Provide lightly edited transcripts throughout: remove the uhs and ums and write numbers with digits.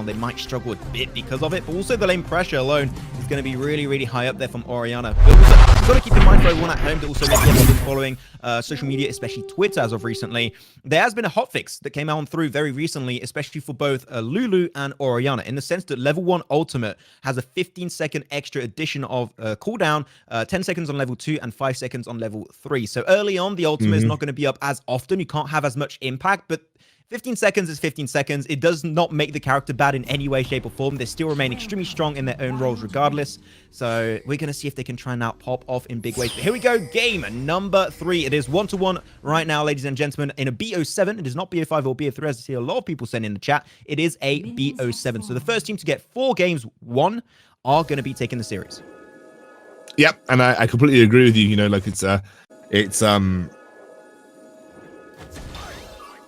They might struggle a bit because of it, but also the lane pressure alone is going to be really, really high up there from Orianna. But also, you've got to keep in mind for everyone at home that also maybe has been following social media, especially Twitter as of recently. There has been a hotfix that came out through very recently, especially for both Lulu and Orianna, in the sense that level 1 ultimate has a 15-second extra addition of cooldown, 10 seconds on level 2 and 5 seconds on level 3. So early on, the ultimate is not going to be up as often. You can't have as much impact, but 15 seconds is 15 seconds. It does not make the character bad in any way, shape, or form. They still remain extremely strong in their own roles regardless. So we're going to see if they can try and now pop off in big ways. But here we go. Game number 3. It is 1-1 right now, ladies and gentlemen, in a BO7. It is not BO5 or BO3, as I see a lot of people saying in the chat. It is a BO7. So the first team to get 4 games won are going to be taking the series. Yep, and I completely agree with you. You know, like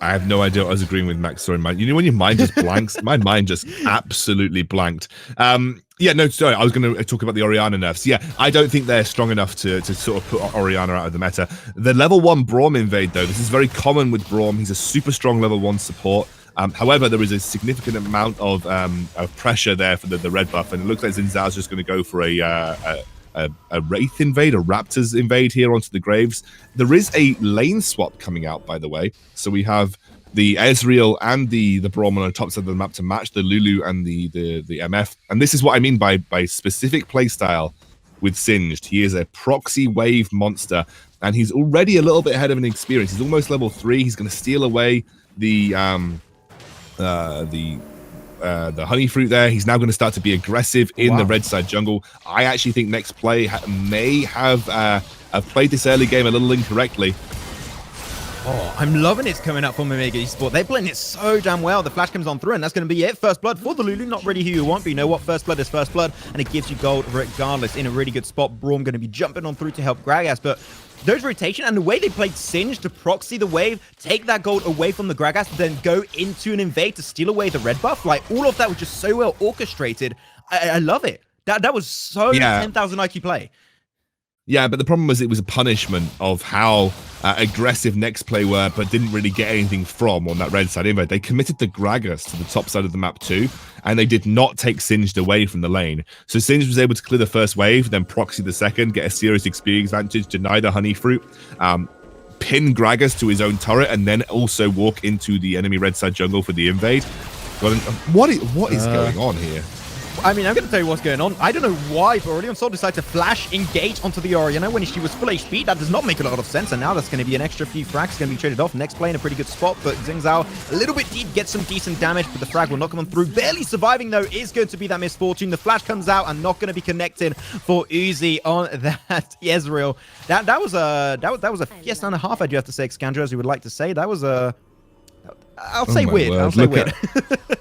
I have no idea what I was agreeing with Max. Sorry, you know when your mind just blanks? My mind just absolutely blanked. Yeah, no, sorry, I was going to talk about the Orianna nerfs. Yeah, I don't think they're strong enough to sort of put Orianna out of the meta. The level 1 Braum invade, though, this is very common with Braum. He's a super strong level 1 support. However, there is a significant amount of pressure there for the red buff, and it looks like Xin Zhao's just going to go for a Wraith invade, a Raptors invade here onto the Graves. There is a lane swap coming out, by the way. So we have the Ezreal and the Braum on the top side of the map to match the Lulu and the MF. And this is what I mean by specific playstyle with Singed. He is a proxy wave monster, and he's already a little bit ahead of an experience. He's almost level 3. He's going to steal away the honey fruit there. He's now going to start to be aggressive in the red side jungle. I actually think Nexplay may have played this early game a little incorrectly. Oh, I'm loving it's coming up from Omega Esports. They're playing it so damn well. The flash comes on through, and that's going to be it. First blood for the Lulu. Not really who you want, but you know what? First blood is first blood, and it gives you gold regardless. In a really good spot. Braum going to be jumping on through to help Gragas, but those rotation and the way they played Singe to proxy the wave, take that gold away from the Gragas, then go into an invade to steal away the red buff. Like, all of that was just so well orchestrated. I love it. That was so 10,000 IQ play. Yeah, but the problem was it was a punishment of how aggressive Nexplay were, but didn't really get anything from on that red side invade. They committed the Gragas to the top side of the map too, and they did not take Singed away from the lane. So Singed was able to clear the first wave, then proxy the second, get a serious experience advantage, deny the honey fruit, pin Gragas to his own turret, and then also walk into the enemy red side jungle for the invade. What is going on here? I mean, I'm going to tell you what's going on. I don't know why, but Aurelion Sol decided to flash engage onto the Orianna when she was full HP. That does not make a lot of sense, and now that's going to be an extra few frags going to be traded off. Nexplay in a pretty good spot, but Xin Zhao a little bit deep, gets some decent damage, but the frag will not come on through. Barely surviving, though, is going to be that misfortune. The flash comes out and not going to be connected for Uzi on that Ezreal. That was a fiesta and a half, I do have to say, Xcandro, as you would like to say. That was a... I'll say weird. I'll say weird.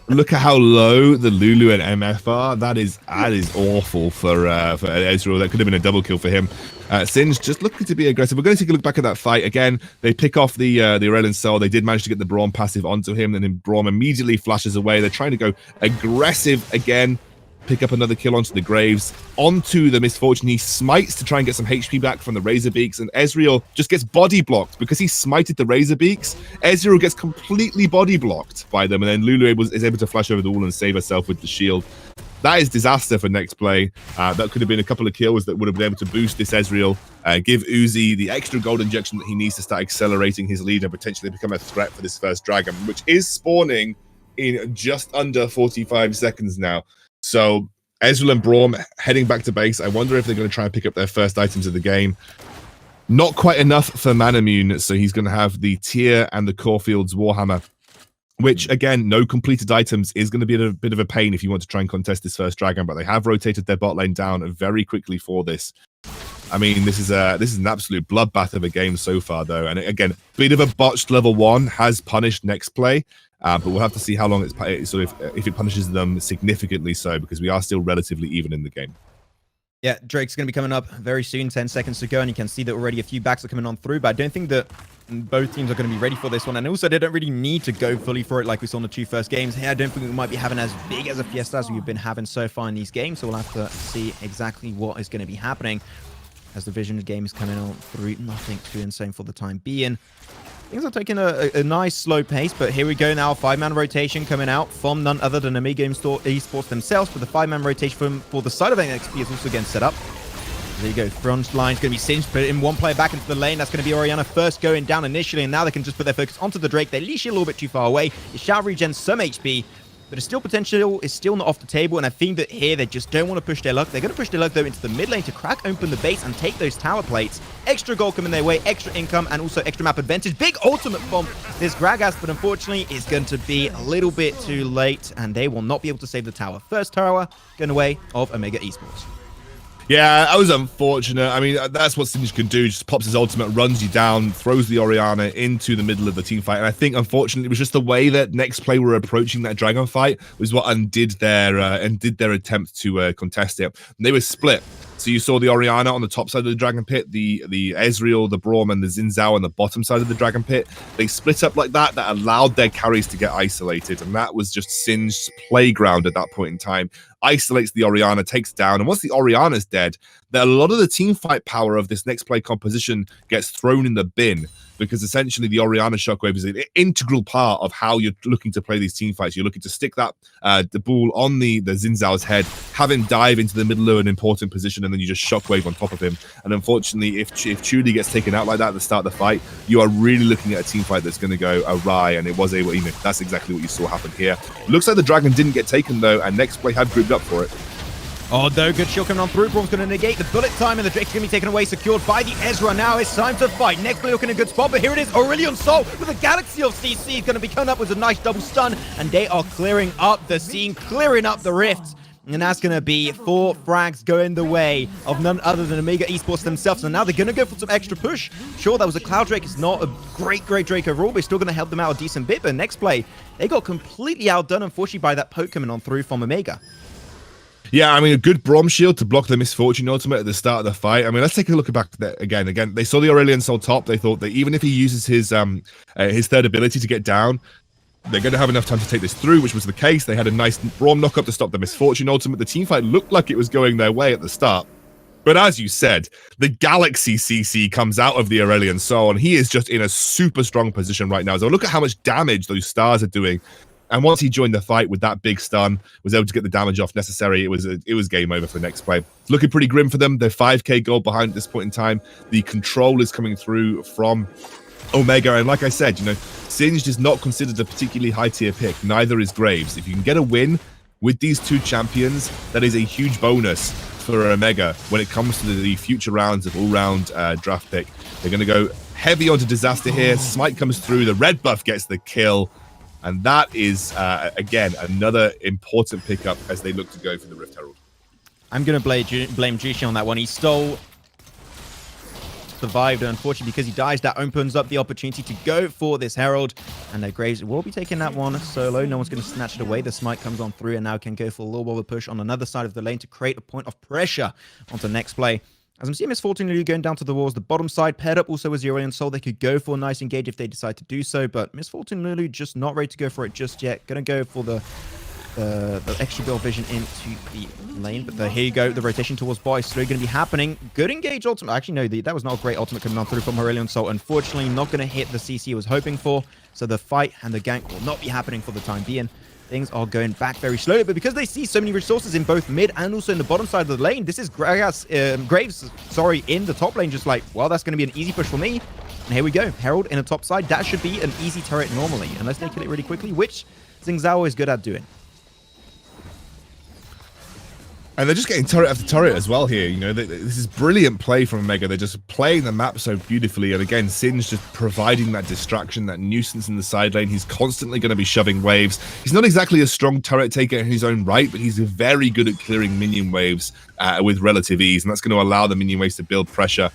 Look at how low the Lulu and MF are. That is awful for Ezreal. That could have been a double kill for him. Singe just looking to be aggressive. We're going to take a look back at that fight again. They pick off the Aurelion Sol. They did manage to get the Braum passive onto him, and then Braum immediately flashes away. They're trying to go aggressive again. Pick up another kill onto the Graves, onto the Misfortune. He smites to try and get some HP back from the Razorbeaks, and Ezreal just gets body blocked because he smited the Razorbeaks. Ezreal gets completely body blocked by them, and then Lulu is able to flash over the wall and save herself with the shield. That is disaster for Nexplay. That could have been a couple of kills that would have been able to boost this Ezreal, give Uzi the extra gold injection that he needs to start accelerating his lead and potentially become a threat for this first dragon, which is spawning in just under 45 seconds now. So Ezreal and Braum heading back to base. I wonder if they're going to try and pick up their first items of the game. Not quite enough for Manamune, so he's going to have the Tyr and the Caulfield's Warhammer, which, again, no completed items is going to be a bit of a pain if you want to try and contest this first dragon, but they have rotated their bot lane down very quickly for this. I mean, this is an absolute bloodbath of a game so far, though. And again, bit of a botched level 1 has punished Nexplay. But we'll have to see how long it's sort of if it punishes them significantly so, because we are still relatively even in the game. Yeah, Drake's going to be coming up very soon, 10 seconds to go, and you can see that already a few backs are coming on through, but I don't think that both teams are going to be ready for this one, and also they don't really need to go fully for it like we saw in the 2 first games. Here, I don't think we might be having as big as a fiesta as we've been having so far in these games, so we'll have to see exactly what is going to be happening as the Vision game is coming on through. Nothing too insane for the time being. Things are taking a nice slow pace, but here we go now. 5-man rotation coming out from none other than Game Esports themselves, but the 5-man rotation for the side of NXP is also getting set up. There you go. Front line's going to be Singed, put in one player back into the lane. That's going to be Orianna first going down initially, and now they can just put their focus onto the Drake. They leash it a little bit too far away. It shall regen some HP, but it's still potential. It's still not off the table, and I think that here they just don't want to push their luck. They're going to push their luck, though, into the mid lane to crack open the base and take those tower plates. Extra gold coming their way, extra income, and also extra map advantage. Big ultimate from this Gragas, but unfortunately, it's going to be a little bit too late, and they will not be able to save the tower. First tower going away of Omega Esports. Yeah, that was unfortunate. I mean, that's what Singed can do. Just pops his ultimate, runs you down, throws the Orianna into the middle of the team fight. And I think, unfortunately, it was just the way that Nexplay were approaching that dragon fight was what undid their attempt to contest it. And they were split. So you saw the Orianna on the top side of the Dragon Pit, the Ezreal, the Brawl, and the Xin Zhao on the bottom side of the Dragon Pit. They split up like that. That allowed their carries to get isolated. And that was just Singed's playground at that point in time. Isolates the Orianna, takes down. And once the Orianna's dead, a lot of the team fight power of this Nexplay composition gets thrown in the bin. Because essentially the Orianna shockwave is an integral part of how you're looking to play these team fights. You're looking to stick that the ball on the Xin Zhao's head, have him dive into the middle of an important position, and then you just shockwave on top of him. And unfortunately, if Chuli gets taken out like that at the start of the fight, you are really looking at a team fight that's going to go awry. And it was able, that's exactly what you saw happen here. Looks like the dragon didn't get taken though, and Nexplay had grouped up for it. Oh, no, good shield coming on through. Brawl's going to negate the bullet time, and the Drake's going to be taken away, secured by the Ezra. Now it's time to fight. Nexplay looking in a good spot, but here it is. Aurelion Sol with a galaxy of CC is going to be coming up with a nice double stun, and they are clearing up the scene, clearing up the rift. And that's going to be 4 frags going the way of none other than Omega Esports themselves. And now they're going to go for some extra push. Sure, that was a Cloud Drake. It's not a great Drake overall, but it's still going to help them out a decent bit. But Nexplay, they got completely outdone, unfortunately, by that poke coming on through from Omega. Yeah, I mean, a good Braum shield to block the Misfortune ultimate at the start of the fight. I mean, let's take a look back again. They saw the Aurelion Sol top. They thought that even if he uses his third ability to get down, they're going to have enough time to take this through, which was the case. They had a nice Braum knockup to stop the Misfortune ultimate. The team fight looked like it was going their way at the start. But as you said, the Galaxy CC comes out of the Aurelion Sol, and he is just in a super strong position right now. So look at how much damage those stars are doing. And once he joined the fight with that big stun, was able to get the damage off necessary, it was game over for Nexplay. It's looking pretty grim for them. They're 5k gold behind at this point in time. The control is coming through from Omega, and like I said, Singed is not considered a particularly high-tier pick. Neither is Graves. If you can get a win with these two champions, that is a huge bonus for Omega when it comes to the future rounds of all-round draft pick. They're going to go heavy onto Disaster here. Smite comes through. The red buff gets the kill. And that is, again, another important pickup as they look to go for the Rift Herald. I'm going to blame Jushin on that one. He survived, unfortunately, because he dies. That opens up the opportunity to go for this Herald. And Graves will be taking that one solo. No one's going to snatch it away. The Smite comes on through and now can go for a little bit of a push on another side of the lane to create a point of pressure onto Nexplay. As I'm seeing Misfortune Lulu going down to the walls, the bottom side paired up also with Aurelion Sol. They could go for a nice engage if they decide to do so, but Misfortune Lulu just not ready to go for it just yet. Gonna go for the extra build vision into the lane, but here you go. The rotation towards bot is slowly going to be happening. Good engage ultimate. Actually, no, that was not a great ultimate coming on through from Aurelion Sol. Unfortunately, not going to hit the CC he was hoping for, so the fight and the gank will not be happening for the time being. Things are going back very slowly, but because they see so many resources in both mid and also in the bottom side of the lane, this is Graves in the top lane, just like, well, that's going to be an easy push for me. And here we go. Herald in the top side. That should be an easy turret normally, unless they kill it really quickly, which Xin Zhao is good at doing. And they're just getting turret after turret as well here. This is brilliant play from Omega. They're just playing the map so beautifully. And again, Sin's just providing that distraction, that nuisance in the side lane. He's constantly going to be shoving waves. He's not exactly a strong turret taker in his own right, but he's very good at clearing minion waves with relative ease. And that's going to allow the minion waves to build pressure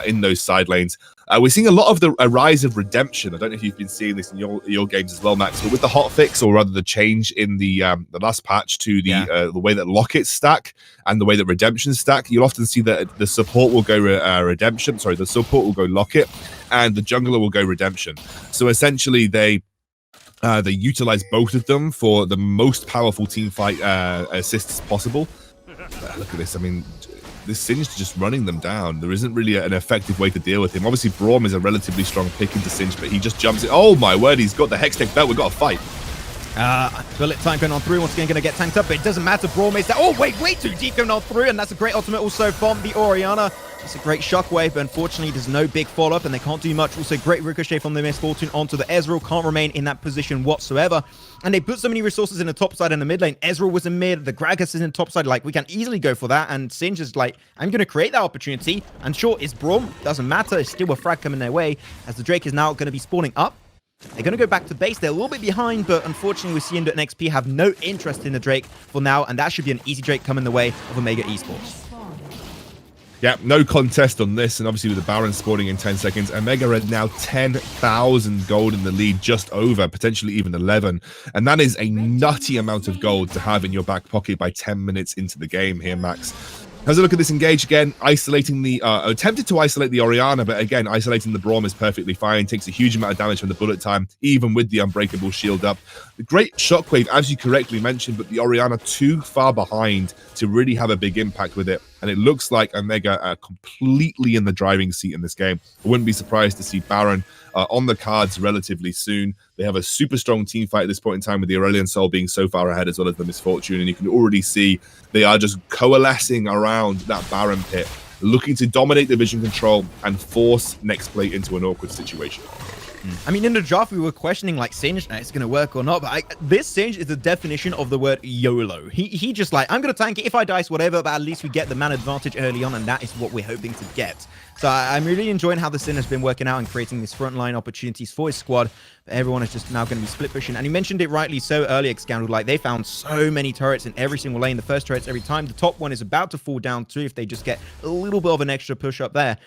in those side lanes. We're seeing a lot of a rise of redemption. I don't know if you've been seeing this in your games as well, Max, but with the hotfix, or rather the change in the last patch to the way that lockets stack and the way that redemptions stack, you'll often see that the support will go redemption. Sorry, the support will go locket, and the jungler will go redemption. So essentially, they utilize both of them for the most powerful team fight assists possible. Look at this. I mean, this Singe just running them down. There isn't really an effective way to deal with him. Obviously, Brawl is a relatively strong pick into Singe, but he just jumps in. Oh my word, he's got the Hextech belt. We've got a fight. Bullet time going on through. Once again, going to get tanked up, but it doesn't matter. Brawl makes that. Oh, wait, way too deep going on through, and that's a great ultimate also from the Orianna. It's a great shockwave, but unfortunately, there's no big follow-up, and they can't do much. Also, great ricochet from the Misfortune onto the Ezreal. Can't remain in that position whatsoever. And they put so many resources in the top side and the mid lane. Ezreal was in mid. The Gragas is in the top side. Like, we can easily go for that. And Singe is like, I'm going to create that opportunity. And sure, it's Brawl. Doesn't matter. It's still a frag coming their way, as the Drake is now going to be spawning up. They're going to go back to base. They're a little bit behind, but unfortunately, we see and XP have no interest in the Drake for now, and that should be an easy Drake coming the way of Omega Esports. Yeah, no contest on this, and obviously with the Baron spawning in 10 seconds, Omega are now 10,000 gold in the lead, just over, potentially even 11, and that is a nutty amount of gold to have in your back pocket by 10 minutes into the game here, Max. Has a look at this engage again, isolating the, attempted to isolate the Orianna, but again, isolating the Braum is perfectly fine, takes a huge amount of damage from the bullet time, even with the unbreakable shield up. The great shockwave, as you correctly mentioned, but the Orianna too far behind to really have a big impact with it, and it looks like Omega are completely in the driving seat in this game. I wouldn't be surprised to see Baron on the cards relatively soon. They have a super strong team fight at this point in time, with the Aurelion Soul being so far ahead, as well as the Misfortune, and you can already see they are just coalescing around that Baron pit, looking to dominate the vision control and force Nexplay into an awkward situation. I mean, in the draft, we were questioning, like, Singe, it's going to work or not, but this Singe is the definition of the word YOLO. He just like, I'm going to tank it. If I dice, whatever, but at least we get the man advantage early on, and that is what we're hoping to get. So I'm really enjoying how the Sin has been working out and creating these frontline opportunities for his squad. But everyone is just now going to be split pushing. And he mentioned it rightly so earlier, Scandal, like, they found so many turrets in every single lane. The first turrets every time. The top one is about to fall down too if they just get a little bit of an extra push up there.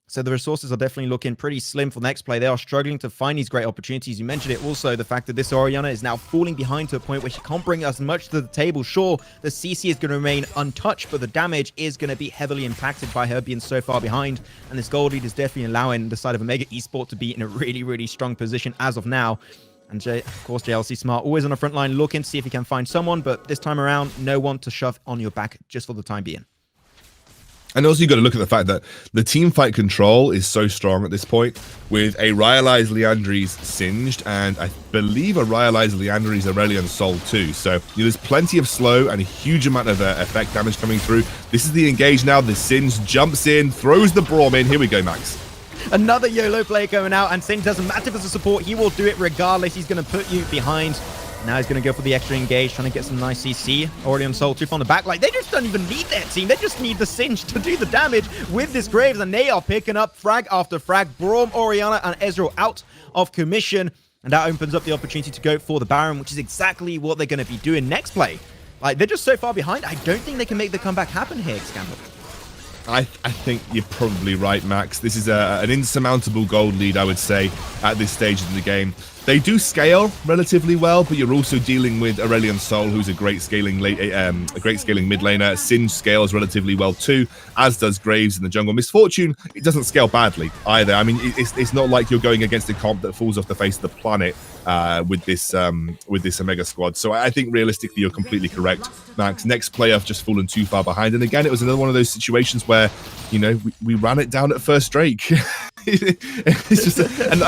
So the resources are definitely looking pretty slim for Nexplay. They are struggling to find these great opportunities. You mentioned it also, the fact that this Orianna is now falling behind to a point where she can't bring us much to the table. Sure, the CC is going to remain untouched, but the damage is going to be heavily impacted by her being so far behind. And this gold lead is definitely allowing the side of Omega Esports to be in a really, really strong position as of now. And of course, JLC Smart always on the front line looking to see if he can find someone, but this time around, no one to shove on your back just for the time being. And also, you've got to look at the fact that the team fight control is so strong at this point, with a Rylai's Liandry's Singed, and I believe a Rylai's Liandry's Aurelion Soul too. So there's plenty of slow and a huge amount of effect damage coming through. This is the engage now. The Singed jumps in, throws the Braum in. Here we go, Max. Another YOLO play going out, and Singed doesn't matter if it's a support. He will do it regardless. He's going to put you behind. Now he's going to go for the extra engage, trying to get some nice CC. Aurelion Soul Tooth on the back. Like, they just don't even need their team. They just need the Singe to do the damage with this Graves, and they are picking up frag after frag. Braum, Orianna, and Ezreal out of commission, and that opens up the opportunity to go for the Baron, which is exactly what they're going to be doing next play. Like, they're just so far behind. I don't think they can make the comeback happen here, Scandal. I think you're probably right, Max. This is an insurmountable gold lead, I would say, at this stage in the game. They do scale relatively well, but you're also dealing with Aurelion Soul, who's a great scaling mid laner. Singe scales relatively well too, as does Graves in the jungle. Misfortune, it doesn't scale badly either. I mean, it's not like you're going against a comp that falls off the face of the planet with this Omega squad. So I think realistically, you're completely correct, Max. Nexplay have just fallen too far behind, and again, it was another one of those situations where, you know, we ran it down at first Drake. It's just, and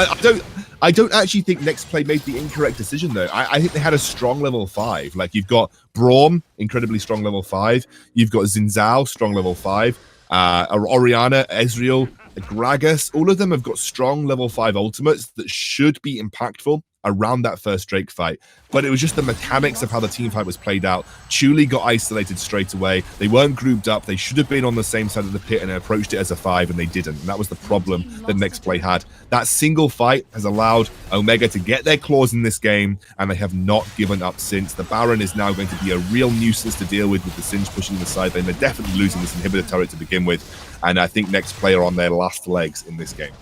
I don't actually think Nexplay made the incorrect decision, though. I think they had a strong level 5. Like, you've got Braum, incredibly strong level 5. You've got Zinzao, strong level 5. Orianna, Ezreal, Gragas, all of them have got strong level 5 ultimates that should be impactful around that first Drake fight. But it was just the mechanics of how the team fight was played out. Chuli got isolated straight away. They weren't grouped up. They should have been on the same side of the pit and approached it as a 5, and they didn't. And that was the problem that Nexplay had. That single fight has allowed Omega to get their claws in this game, and they have not given up since. The Baron is now going to be a real nuisance to deal with the Singe pushing the side lane. They're definitely losing this inhibitor turret to begin with, and I think Nexplay are on their last legs in this game.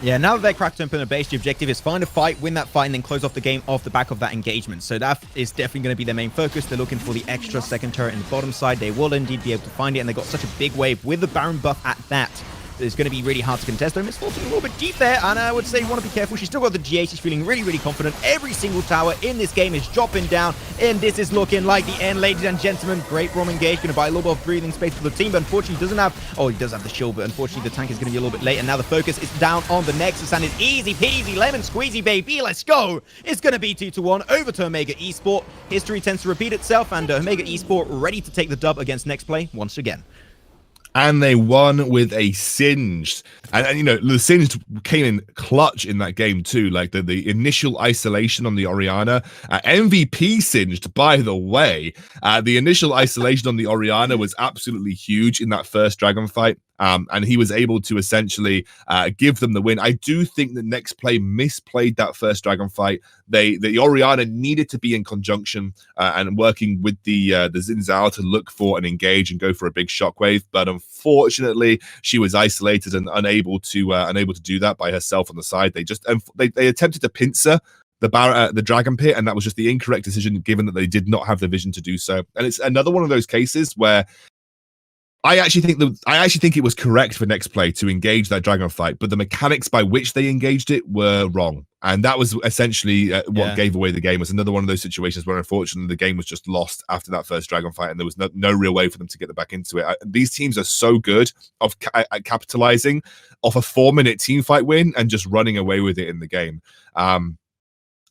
Yeah, now that they're cracked open a base, the objective is find a fight, win that fight, and then close off the game off the back of that engagement. So that is definitely going to be their main focus. They're looking for the extra second turret in the bottom side. They will indeed be able to find it, and they got such a big wave with the Baron buff at that. It's going to be really hard to contest. Though Miss Fortune a little bit deep there, and I would say you want to be careful. She's still got the GA. She's feeling really, really confident. Every single tower in this game is dropping down, and this is looking like the end, ladies and gentlemen. Great Brawl engage, going to buy a little bit of breathing space for the team, but unfortunately doesn't have... Oh, he does have the shield, but unfortunately the tank is going to be a little bit late, and now the focus is down on the Nexus, and it's easy peasy, lemon squeezy, baby. Let's go. It's going to be 2-1 over to Omega Esport. History tends to repeat itself, and Omega Esport ready to take the dub against Nexplay once again. And they won with a singed. And you know, the singed came in clutch in that game too. Like the initial isolation on the Orianna. MVP singed, by the way. The initial isolation on the Orianna was absolutely huge in that first dragon fight. And he was able to essentially give them the win. I do think that Nexplay misplayed that first dragon fight. The Orianna needed to be in conjunction and working with the Xin Zhao to look for and engage and go for a big shockwave. But unfortunately, she was isolated and unable to do that by herself on the side. They attempted to pincer the dragon pit, and that was just the incorrect decision given that they did not have the vision to do so. And it's another one of those cases where I actually think it was correct for Nexplay to engage that dragon fight, but the mechanics by which they engaged it were wrong, and that was essentially what gave away the game. It was another one of those situations where, unfortunately, the game was just lost after that first dragon fight, and there was no real way for them to get back into it. These teams are so good at capitalizing off a 4-minute team fight win and just running away with it in the game.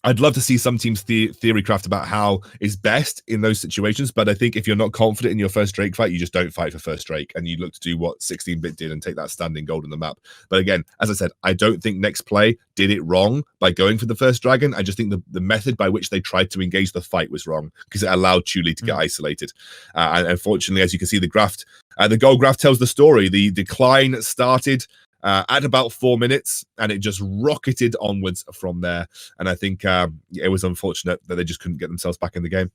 I'd love to see some teams theory craft about how is best in those situations, but I think if you're not confident in your first Drake fight, you just don't fight for first Drake, and you look to do what 16-bit did and take that standing gold on the map. But again, as I said, I don't think Nexplay did it wrong by going for the first dragon. I just think the method by which they tried to engage the fight was wrong, because it allowed Chuli to get isolated. And unfortunately, as you can see, the gold graph tells the story. The decline started at about 4 minutes, and it just rocketed onwards from there. And I think it was unfortunate that they just couldn't get themselves back in the game.